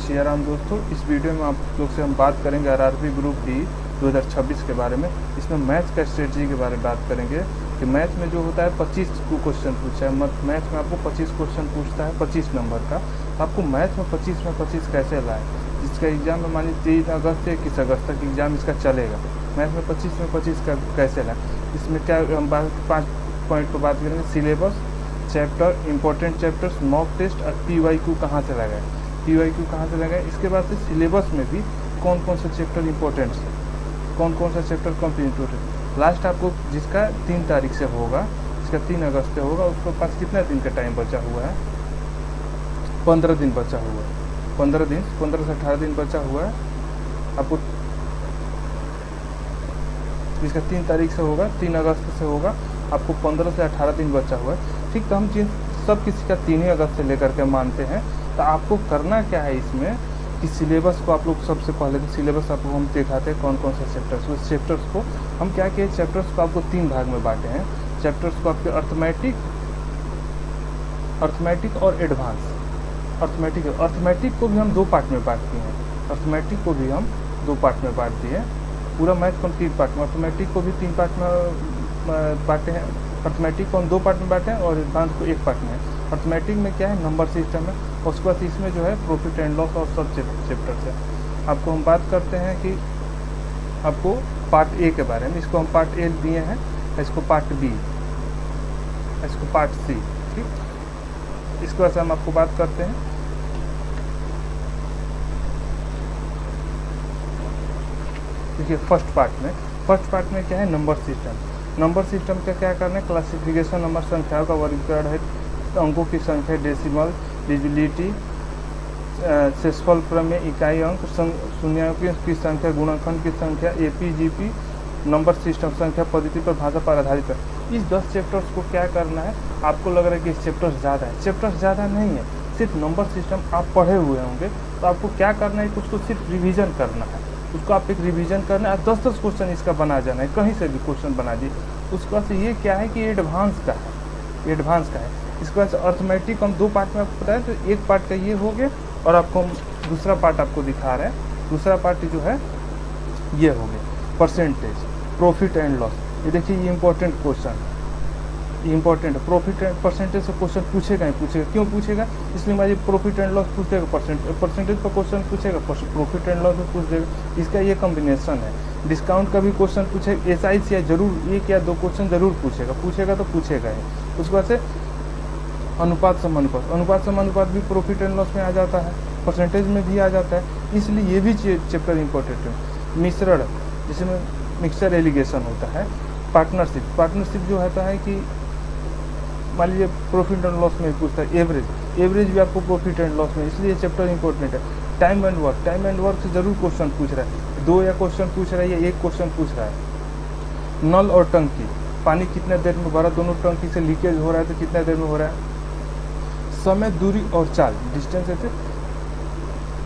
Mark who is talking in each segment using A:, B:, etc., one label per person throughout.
A: श्री राम दोस्तों, इस वीडियो में आप लोग से हम बात करेंगे आरआरबी ग्रुप डी 2026 के बारे में। इसमें मैथ का स्ट्रेटजी के बारे में बात करेंगे कि मैथ में जो होता है 25 क्वेश्चन पूछा है। मैथ में आपको 25 क्वेश्चन पूछता है 25 नंबर का। आपको मैथ में 25 कैसे लाए, जिसका एग्जाम में मान लीजिए 3 अगस्त से 21 अगस्त तक एग्जाम इसका चलेगा। मैथ में 25 का कैसे लाए, इसमें क्या हम 5 पॉइंट पर बात करेंगे। Syllabus, chapter, important chapters, mock test और PYQ कहाँ से लगाए, PYQ कहाँ से लगाए। इसके बाद से सिलेबस में भी कौन कौन सा चैप्टर इंपॉर्टेंट है, कौन कौन सा चैप्टर कंप्लीट। लास्ट आपको जिसका 3 तारीख से होगा, जिसका 3 अगस्त से होगा, उसके पास कितना दिन का टाइम बचा हुआ है, 15 दिन बचा हुआ है। 15 से 18 दिन बचा हुआ है आपको। जिसका 3 तारीख से होगा, 3 अगस्त से होगा, आपको 15 से 18 दिन बचा हुआ है। ठीक, तो हम सब किसी का 3 अगस्त से लेकर के मानते हैं। तो आपको करना क्या है इसमें कि सिलेबस को आप लोग सबसे पहले तो सिलेबस आपको हम दिखाते हैं कौन कौन से चैप्टर्स। उस चैप्टर्स को हम क्या किए, चैप्टर्स को आपको 3 भाग में बांटे हैं। चैप्टर्स को आपके अर्थमेटिक और एडवांस। अर्थमेटिक को भी हम 2 पार्ट में बांट दिए हैं। अर्थमेटिक को भी हम 2 पार्ट में बांट दिए। पूरा मैथ को हम 3 पार्ट में, अर्थमेटिक को भी 3 पार्ट में बांटे हैं। अर्थमेटिक को हम 2 पार्ट में बांटे हैं और एडवांस को 1 पार्ट में है। अर्थमेटिक में क्या है, नंबर सिस्टम है। उसके बाद इसमें जो है प्रॉफिट एंड लॉस और सब चैप्टर्स है। आपको हम बात करते हैं कि आपको पार्ट ए के बारे में। इसको हम पार्ट ए दिए हैं, इसको पार्ट बी, इसको पार्ट सी। ठीक, इसके बाद से हम आपको बात करते हैं देखिए फर्स्ट पार्ट में क्या है, नंबर सिस्टम। नंबर सिस्टम का क्या करना है, क्लासिफिकेशन, नंबर संख्याओं का वर्गीकरण है, अंकों की संख्या, डेसिमल, डिजिबिलिटी, सेक्सुअल प्रमेय, इकाई अंक, शून्याङ्कों की संख्या, गुणनखंड की संख्या, APGP, नंबर सिस्टम, संख्या पद्धति पर, भाषा पर आधारित है। इस 10 चैप्टर्स को क्या करना है। आपको लग रहा है कि चैप्टर्स ज़्यादा है, चैप्टर्स ज़्यादा नहीं है। सिर्फ नंबर सिस्टम आप पढ़े हुए होंगे तो आपको क्या करना है कि उसको सिर्फ रिविज़न करना है। उसको आप एक रिवीजन करना है, 10 क्वेश्चन इसका बना जाना है, कहीं से भी क्वेश्चन बना दिए। उसके बाद से ये क्या है कि एडवांस का है। इसके बाद से अर्थमेटिक हम 2 पार्ट में आपको बताया, तो 1 पार्ट का ये हो गया और आपको हम दूसरा पार्ट आपको दिखा रहे हैं। दूसरा पार्ट जो है ये हो गया परसेंटेज, प्रॉफिट एंड लॉस। ये देखिए ये इंपॉर्टेंट क्वेश्चन, इंपॉर्टेंट है। प्रॉफिट एंड परसेंटेज से क्वेश्चन पूछेगा ही पूछेगा। क्यों पूछेगा, इसलिए मुझे प्रॉफिट एंड लॉस पूछ देगा, परसेंटेज पर क्वेश्चन पूछेगा, प्रॉफिट एंड लॉस में पूछ देगा। इसका ये कॉम्बिनेशन है। डिस्काउंट का भी क्वेश्चन पूछेगा, SIC या जरूर 1 या 2 क्वेश्चन जरूर पूछेगा तो पूछेगा ही। उसके बाद से अनुपात समानुपात भी प्रॉफिट एंड लॉस में आ जाता है, परसेंटेज में भी आ जाता है। इसलिए ये भी चैप्टर इंपॉर्टेंट है। मिश्रण, जिसमें मिक्सचर एलिगेशन होता है। पार्टनरशिप जो होता है कि मान लीजिए प्रॉफिट एंड लॉस में पूछता है। एवरेज भी आपको प्रॉफिट एंड लॉस में, इसलिए चैप्टर इंपॉर्टेंट है। टाइम एंड वर्क से जरूर क्वेश्चन पूछ रहा है, 2 या क्वेश्चन पूछ रहा है या 1 क्वेश्चन पूछ रहा है। नल और टंकी, पानी कितने देर में भरा, दोनों टंकी से लीकेज हो रहा है तो कितने देर में हो रहा है। समय, दूरी और चाल, डिस्टेंस है,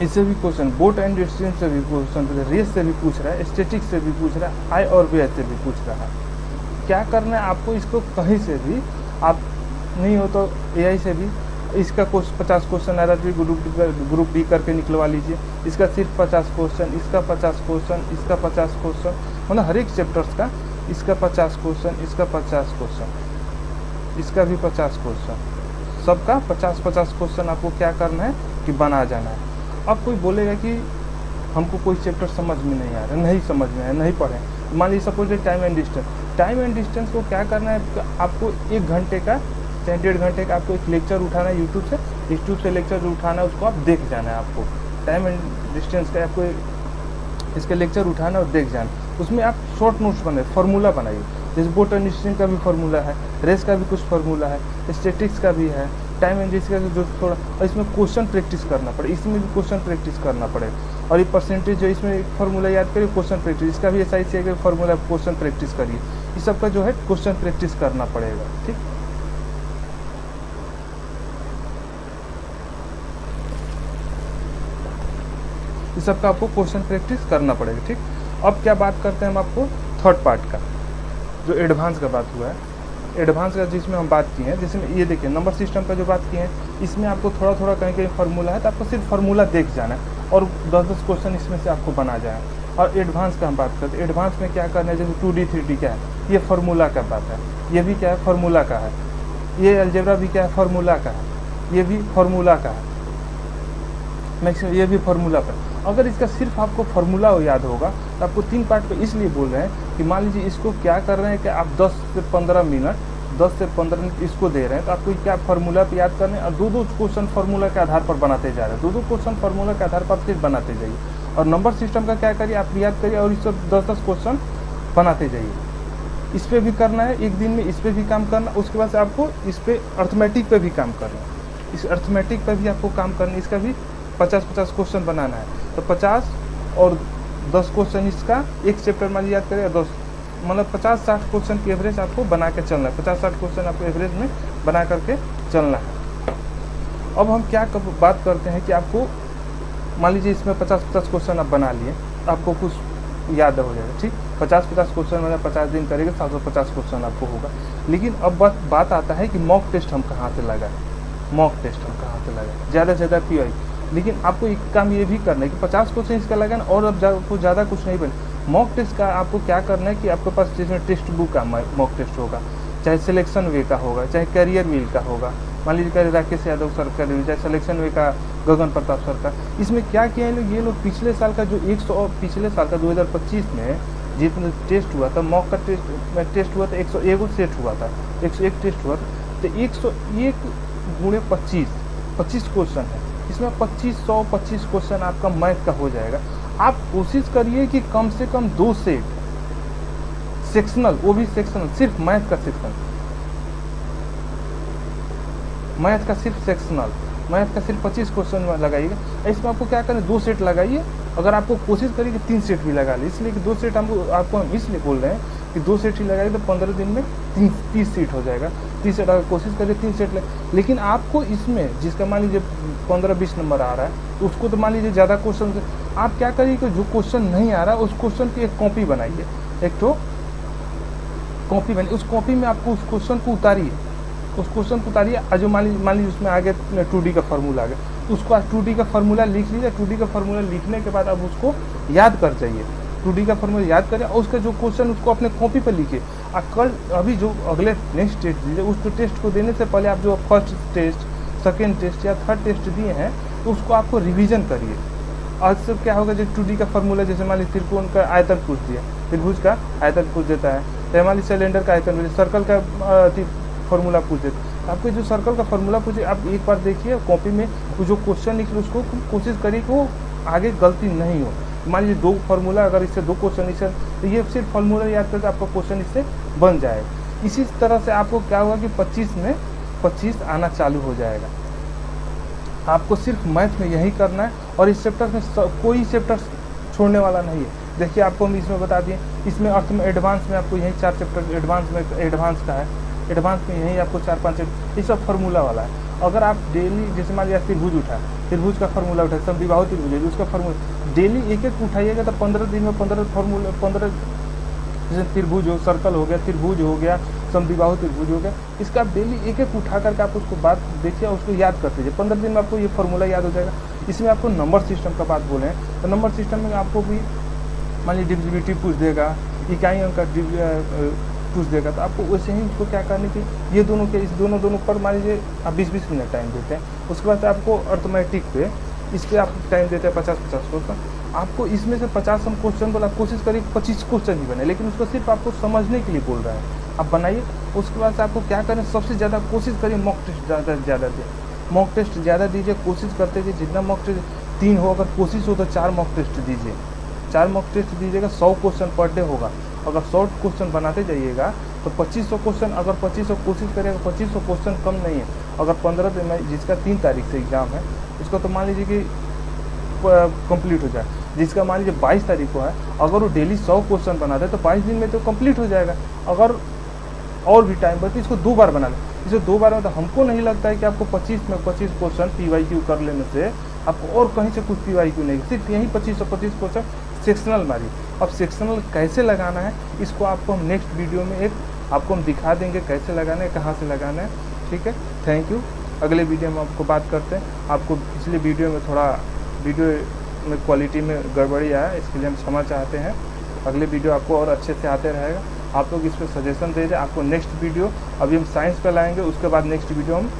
A: इससे भी क्वेश्चन। बोट एंड डिस्टेंस से भी क्वेश्चन पूछ रहा है, रेस से भी पूछ रहा है, स्टैटिक से भी पूछ रहा है, आय और व्यय से भी पूछ रहा है। क्या करना है आपको, इसको कहीं से भी आप नहीं हो तो AI से भी इसका 50 क्वेश्चन आरआरबी ग्रुप डी करके निकलवा लीजिए। इसका सिर्फ 50 क्वेश्चन, इसका 50 क्वेश्चन, इसका 50 क्वेश्चन, मतलब हर एक चैप्टर्स का। इसका 50 क्वेश्चन, इसका 50 क्वेश्चन, इसका भी 50 क्वेश्चन, सबका 50 क्वेश्चन आपको क्या करना है कि बना जाना है। अब कोई बोलेगा कि हमको कोई चैप्टर समझ में नहीं आ रहा, नहीं समझ में आया, नहीं पढ़े। मान लीजिए सपोज टाइम एंड डिस्टेंस को क्या करना है, आपको 1 घंटे का चाहे 1.5 घंटे का आपको एक लेक्चर उठाना है यूट्यूब से लेक्चर उठाना है, उसको आप देख जाना है। आपको टाइम एंड डिस्टेंस का आपको इसके लेक्चर उठाना और देख जाना। उसमें आप शॉर्ट नोट्स बनाए, फार्मूला बनाइए। जैसे बोट एंड डिस्टेंस का भी फार्मूला है, रेस का भी कुछ फार्मूला है, स्टैटिक्स का भी है, टाइम एंड डिस्टेंस का जो थोड़ा, और इसमें क्वेश्चन प्रैक्टिस करना पड़े, इसमें भी क्वेश्चन प्रैक्टिस करना पड़ेगा। और ये परसेंटेज जो इसमें फार्मूला याद करिए, क्वेश्चन प्रैक्टिस, इसका भी SIC का फार्मूला, क्वेश्चन प्रैक्टिस करिए। इस सब का जो है क्वेश्चन प्रैक्टिस करना पड़ेगा। ठीक, इस सब का आपको क्वेश्चन प्रैक्टिस करना पड़ेगा। ठीक, अब क्या बात करते हैं हम आपको थर्ड पार्ट का, जो एडवांस का बात हुआ है। एडवांस का जिसमें हम बात की है, जिसमें ये देखिए नंबर सिस्टम का जो बात की है, इसमें आपको थोड़ा थोड़ा कहीं कहीं फार्मूला है, तो आपको सिर्फ फार्मूला देख जाना है और 10-10 क्वेश्चन इसमें से आपको बना जाए। और एडवांस का हम बात करते हैं, एडवांस में क्या करना है, जैसे 2D 3D क्या है, ये फार्मूला का बात है, ये भी क्या है फार्मूला का है, ये अलजेब्रा भी क्या है फार्मूला का है, ये भी फार्मूला का है, मैक्सिमम ये भी फार्मूला पर। अगर इसका सिर्फ आपको फार्मूला याद होगा तो आपको 3 पार्ट पे इसलिए बोल रहे हैं कि मान लीजिए इसको क्या कर रहे हैं कि आप 10 से 15 मिनट इसको दे रहे हैं, तो आपको क्या फार्मूला पे याद करने और 2-2 क्वेश्चन फार्मूला के आधार पर बनाते जा रहे हैं, 2-2 क्वेश्चन फार्मूला के आधार पर फिर बनाते जाइए। और नंबर सिस्टम का क्या करिए, आप याद करिए और इससे 10-10 क्वेश्चन बनाते जाइए। इस पर भी करना है एक दिन में, इस पर भी काम करना, उसके बाद से आपको इस पर अर्थमेटिक पे भी काम करना है, इस अर्थमेटिक पर भी आपको काम करना है, इसका भी 50-50 क्वेश्चन बनाना है। तो 50 और 10 क्वेश्चन इसका एक चैप्टर में याद करें, 10 मतलब 50-60 क्वेश्चन की एवरेज आपको बना के चलना है, 50-60 क्वेश्चन आपको एवरेज में बना करके चलना है। अब हम क्या बात करते हैं कि आपको मान लीजिए इसमें 50-50 क्वेश्चन आप बना लिए, आपको कुछ याद हो जाएगा, ठीक। 50-50 क्वेश्चन मतलब 50 दिन करेंगे 750 क्वेश्चन आपको होगा। लेकिन अब बात आता है कि मॉक टेस्ट हम कहाँ से लगाएं, मॉक टेस्ट हम कहाँ से लगाएं, ज़्यादा से ज़्यादा PY। लेकिन आपको एक काम ये भी करना है कि 50 क्वेश्चन इसका लगाना और अब आपको ज़्यादा कुछ नहीं बने। मॉक टेस्ट का आपको क्या करना है कि आपके पास जिसमें टेक्स्ट बुक का मॉक टेस्ट होगा, चाहे सिलेक्शन वे का होगा, चाहे करियर व्हील का होगा, मान लीजिए राकेश यादव सर का, चाहे सिलेक्शन वे का गगन प्रताप सर का। इसमें क्या किया है ये लोग पिछले साल का जो 2025 में जितना टेस्ट हुआ था, मॉक का टेस्ट हुआ था 101 सेट हुआ था, 101 टेस्ट हुआ था, तो 101 गुणे 25 क्वेश्चन है, इसमें 25 क्वेश्चन आपका मैथ का हो जाएगा। आप कोशिश करिए कि कम से कम 2 सेट सेक्शनल, वो भी सेक्शनल, सिर्फ मैथ का सेक्शनल, मैथ का सिर्फ सेक्शनल, मैथ का सिर्फ 25 क्वेश्चन लगाइएगा। इसमें आपको क्या करें, 2 सेट लगाइए। अगर आपको कोशिश करिए कि 3 सेट भी लगा ले, इसलिए कि 2 सेट आपको हम इसलिए बोल रहे हैं कि 2 सेट ही लगाइए तो 15 दिन में 30 सीट हो जाएगा। 30 सेट अगर कोशिश करिए 3 सेट ले, लेकिन आपको इसमें जिसका मान लीजिए 15-20 नंबर आ रहा है तो उसको तो मान लीजिए ज़्यादा क्वेश्चन, आप क्या करिए कि जो क्वेश्चन नहीं आ रहा है उस क्वेश्चन की एक कॉपी बनाइए, एक तो कॉपी बनाइए, उस कॉपी में आपको उस क्वेश्चन को उतारिए, उस क्वेश्चन को उतारिए। जो मान लीजिए उसमें आगे 2D का फार्मूला आ गया, उसको आज 2D का फार्मूला लिख लीजिए। 2D का फार्मूला लिखने के बाद अब उसको याद कर जाइए, 2D का फार्मूला याद करें और उसका जो क्वेश्चन उसको अपने कॉपी पर लिखिए। और कल अभी जो अगले नेक्स्ट टेस्ट दीजिए, उस टेस्ट को देने से पहले आप जो फर्स्ट टेस्ट, सेकेंड टेस्ट या थर्ड टेस्ट दिए हैं तो उसको आपको रिविजन करिए। आज से क्या होगा, जो 2D का फार्मूला जैसे मान लीजिए त्रिकोण का आयतन पूछ दिया, त्रिभुज का आयतन पूछ देता है, तो मान लीजिए सिलेंडर का आयतन, सर्कल का फार्मूला पूछ देता है। आपको जो सर्कल का फार्मूला पूछे आप एक बार देखिए कॉपी में, जो क्वेश्चन लिखे उसको कोशिश करिए कि वो आगे गलती नहीं हो। मान लीजिए 2 फार्मूला, अगर इससे 2 क्वेश्चन इससे, तो ये सिर्फ फार्मूला याद करके आपका क्वेश्चन इससे बन जाए। इसी तरह से आपको क्या होगा कि 25 में 25 आना चालू हो जाएगा। आपको सिर्फ मैथ में यही करना है और इस चैप्टर में कोई चैप्टर छोड़ने वाला नहीं है। देखिए आपको हम इसमें बता दिए, इसमें अर्थ में एडवांस में आपको यही 4 चैप्टर एडवांस में, एडवांस का है, एडवांस में यही आपको 4-5 चैप्टर, ये सब फार्मूला वाला है। अगर आप डेली जैसे मान लिया त्रिभुज उठा, त्रिभुज का फार्मूला उठा, समद्विबाहु त्रिभुज है उसका फार्मूला डेली एक उठाइएगा तो 15 दिन में 15 फार्मूला, 15 जैसे त्रिभुज हो, सर्कल हो गया, त्रिभुज हो गया, समद्विबाहु त्रिभुज हो गया, इसका आप डेली एक उठा करके आप उसको बात देखिए, उसको याद करते जाइए। 15 दिन में आपको ये फार्मूला याद हो जाएगा। इसमें आपको नंबर सिस्टम का बात बोले हैं तो नंबर सिस्टम में आपको भी मान लीजिए डिविजिबिलिटी पूछ देगा, इकाई अंक का पूछ देगा, तो आपको वैसे ही उसको क्या करने की, ये दोनों के इस दोनों पर मान लीजिए आप 20-20 मिनट टाइम देते हैं। उसके बाद आपको अर्थमेटिक पे इस पर आप टाइम देते हैं 50-50 क्वेश्चन। आपको इसमें से 50 हम क्वेश्चन बोला, कोशिश करिए 25 क्वेश्चन ही बने, लेकिन उसको सिर्फ आपको समझने के लिए बोल रहा है, आप बनाइए। उसके बाद से आपको क्या करें, सबसे ज़्यादा कोशिश करिए मॉक टेस्ट ज़्यादा से ज़्यादा दें, मॉक टेस्ट ज़्यादा दीजिए, कोशिश करते कि जितना मॉक टेस्ट 3 हो, अगर कोशिश हो तो 4 मॉक टेस्ट दीजिए, 4 मॉक टेस्ट दीजिएगा। 100 क्वेश्चन पर डे होगा, अगर 100 क्वेश्चन बनाते जाइएगा तो 2500 क्वेश्चन, अगर 2500 कोशिश करेगा, 2500 क्वेश्चन कम नहीं है। अगर 15 दिन में, जिसका 3 तारीख से एग्ज़ाम है उसका तो मान लीजिए कि कंप्लीट हो जाए, जिसका मान लीजिए 22 तारीख को है, अगर वो डेली 100 क्वेश्चन बनाते तो 22 दिन में तो कंप्लीट हो जाएगा। अगर और भी टाइम बचे, इसको 2 बार बना लें, इसे 2 बार में तो हमको नहीं लगता है कि आपको 25 में 25 क्वेश्चन PYQ कर लेने से आपको और कहीं से कुछ PYQ नहीं, सिर्फ यही 25 क्वेश्चन सेक्शनल मारिए। अब सेक्शनल कैसे लगाना है इसको आपको हम नेक्स्ट वीडियो में एक आपको हम दिखा देंगे कैसे लगाना है, कहाँ से लगाना है। ठीक है, थैंक यू। अगले वीडियो में आपको बात करते हैं। आपको पिछले वीडियो में थोड़ा वीडियो में क्वालिटी में गड़बड़ी आया, इसके लिए हम क्षमा चाहते हैं। अगले वीडियो आपको और अच्छे से आते रहेगा। आप लोग इस पर सजेशन दे दें। आपको नेक्स्ट वीडियो अभी हम साइंस पे लाएंगे, उसके बाद नेक्स्ट वीडियो हम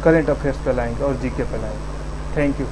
A: करेंट अफेयर्स पे लाएंगे और जीके पे लाएंगे। Thank you.